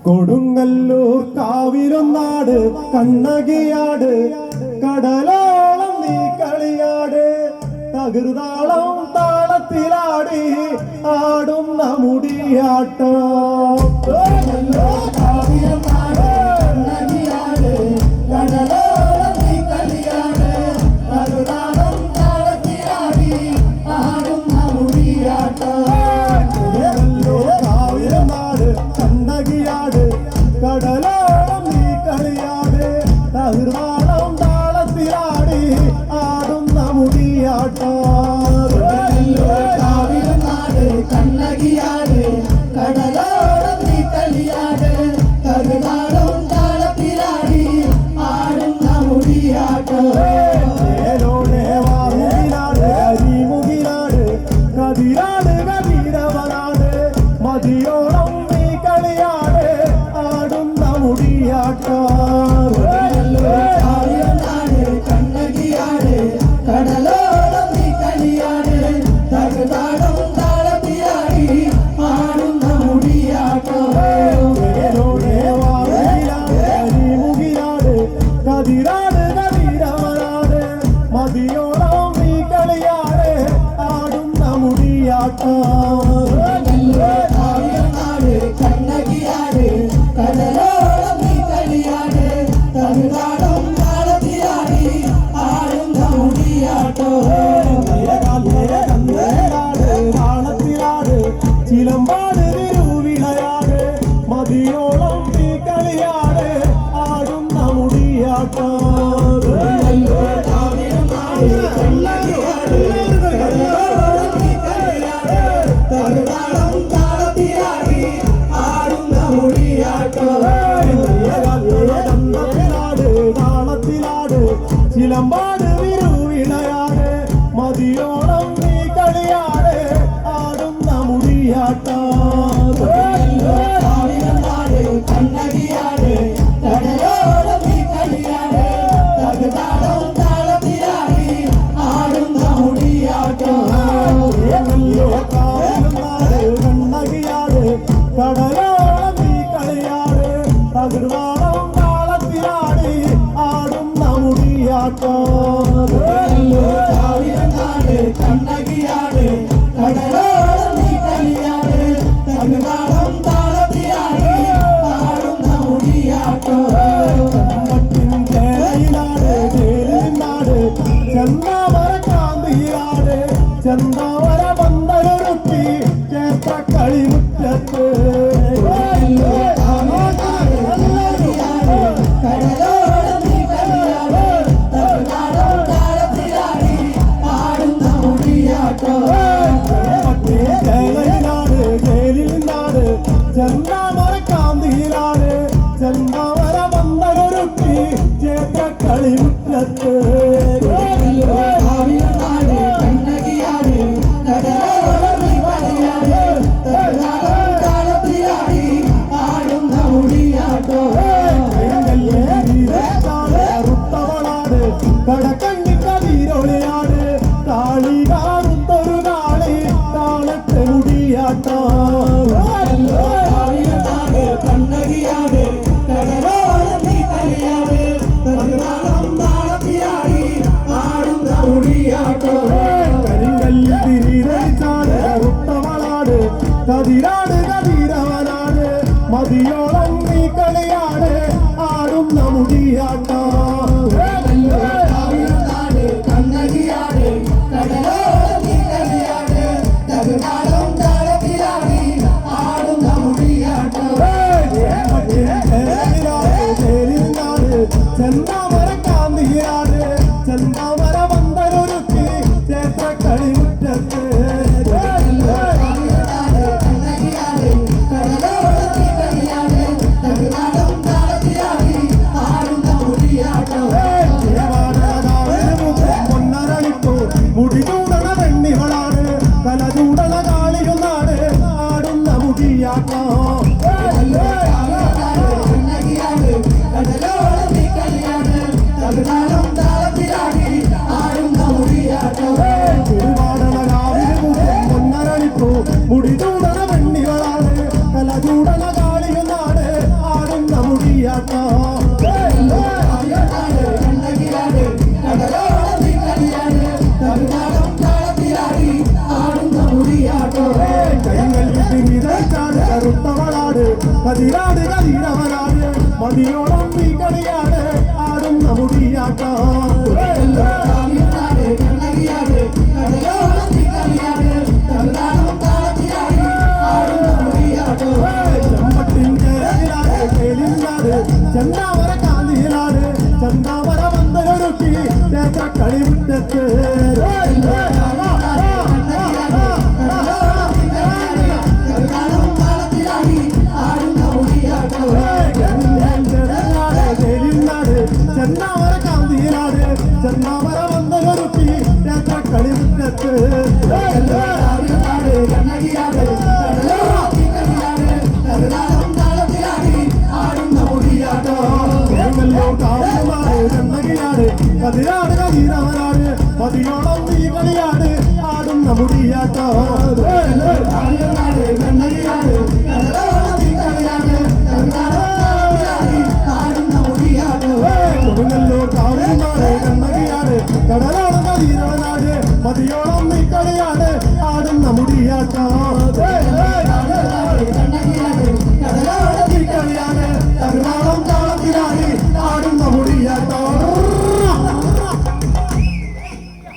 കൊടുങ്ങല്ലൂർ കാവിലൊന്നാട് കണ്ണകിയാട് കടലോളം നീ കളിയാട് തകൃതാളം താളത്തിലാടി ആടുന്ന മുടിയാട്ടം കടലോളം നീ കളിയാട് തകൃതാളം താളത്തിലാടി ആടുന്ന മുടിയാട്ടം കണ്ണകിയാട് കടലോളം നീ കളിയാട് തകൃതാളം താളത്തിലാടി ആടുന്ന മുടിയാട്ടം അരിമുകിലാട് കതിരാട് കതിരവനാട് മതിയോളം നീ കളിയാട് ആടുന്ന മുടിയാട്ടം കണ്ണകിയാട് കടലോളം നീ കളിയാട് തകൃതാളം താളത്തിലാടി ആടുന്ന മുടിയാട്ടം അരിമുകിലാട് കതിരാട് കതിരവനാട് മതിയോളം നീ കളിയാട് ആടുന്ന മുടിയാട്ടം കണ്ണകിയാട് കടലോളം നീ കളിയാട് തകൃതാളം താളത്തിലാടി ആടുന്ന മുടിയാട്ടം താളത്തിലാട് ചിലമ്പാട് തിരുവിളയാട് മതിയോളം നീ കളിയാട് ആടുന്ന മുടിയാട്ടം തകൃതാളം താളത്തിലാടി ആടുന്ന മുടിയാട്ടം താളത്തിലാട് ചിലമ്പാട് തിരുവിളയാട് മതിയോളം നീ കളിയാട് ആടുന്ന മുടിയാട്ടം കണ്ണകിയാട് കടലോളം നീ കളിയാട് തകൃതാളം താളത്തിലാടി ആടുന്ന മുടിയാട്ടം കണ്ണകിയാട് കടലോളം നീ കളിയാട് തകൃതാളം താളത്തിലാടി ആടുന്ന മുടിയാട്ടം കണ്ണകിയാട് കടലോളം നീ കളിയാട് തകൃതാളം താളത്തിലാടി ആടുന്ന മുടിയാട്ടം ചെന്താമര കാന്തിയിലാട് ചെന്താമര പന്തലൊരുത്തി ചേർത്ത കളിമുറ്റത്ത് കടലോളം നീ കളിയാട് തകൃതാളം താളത്തിലാടി ആടുന്ന മുടിയാട്ടം കേലിനാട് ചെന്താമര കാന്തിയിലാട് ചെന്താമര പന്തലൊരുത്തി ചേർത്ത കളിമുറ്റത്ത് കണ്ണകിയാട് കടലോളം നീ കളിയാട് തകൃതാളം താളത്തിലാടി ആടുന്ന മുടിയാട്ടം കടക്കണ്ണി കതിരൊളിയാട് കാളി കാറുത്തൊരു കാളി താളത്തെ മുടിയാട്ടം കണ്ണകിയാട് കടലോളം നീ കളിയാട് തകൃതാളം താളത്തിലാടി ആടുന്ന മുടിയാട്ടം കരിങ്കല്ല് തിരിച്ചാട് ഉത്തമളാട് കതിരാട് കതിരവനാട് മതിയോളം നീ കളിയാട് ആടുന്ന മുടിയാട്ടം കണ്ണകിയാട് കടലോളം നീ കളിയാട് തകൃതാളം താളത്തിലാടി ആടുന്ന മുടിയാട്ടം ചെന്താമര കാന്തിയാട് ചെന്താമര പന്തലൊരുത്തി ചേർത്ത കളിമുറ്റത്ത് കണ്ണകിയാട് കടലോളം നീ കളിയാട് തകൃതാളം താളത്തിലാടി ആടുന്ന മുടിയാട്ടം പൊന്നരളിപ്പോ മുടി ചൂടണ പെണ്ണികളാണ് കല ചൂടണ കാളിയൊന്നാണ് ആടുന്ന മുടിയാട്ടം കണ്ണകിയാട് കടലോളം നീ കളിയാട് തകൃതാളം താളത്തിലാടി ആടുന്ന മുടിയാട്ടം പൊന്നരളിപ്പോ മുടി ചൂടണ പെണ്ണികളാണ് കല ചൂടണ കാളിയുന്നാണ് ആടുന്ന മുടിയാട്ടോ കണ്ണകിയാണ് കടലോളം നീ കളിയാണ് തമിഴ്നാടും താളത്തിലാടി ആടുന്ന മുടിയാട്ടോ കൈകൾ വിതച്ചാണ് കറുത്തവളാണ് കതിരാട് കതിരവനാണ് മതിയോളം നീ കളിയാണ് ആടുന്ന മുടിയാട്ടോ തമിഴ്നാട് കണ്ണകിയാണ് കടലോളം നീ കളിയാണ് തമിഴ്നാടും താളത്തിലാടി ആടുന്ന മുടിയാട്ടോ ചെമ്പട്ടിന്റെ ചേലിനാട് ചെന്നാവര കാന്തിയിലാണ് ചെന്നാവര വന്നൊരുക്കി ക്ഷേത്ര കളിമുറ്റത്ത് ചെന്നാവര കാന്തിയിലാണ് ചെന്നാവര വന്നൊരുക്കി ക്ഷേത്ര കളിമുറ്റത്ത് കതിരാട് കതിരവനാണ് മതിയോളം നീ കളിയാണ് ആടുന്ന മുടിയാട്ടോ കണ്ണകിയാണ്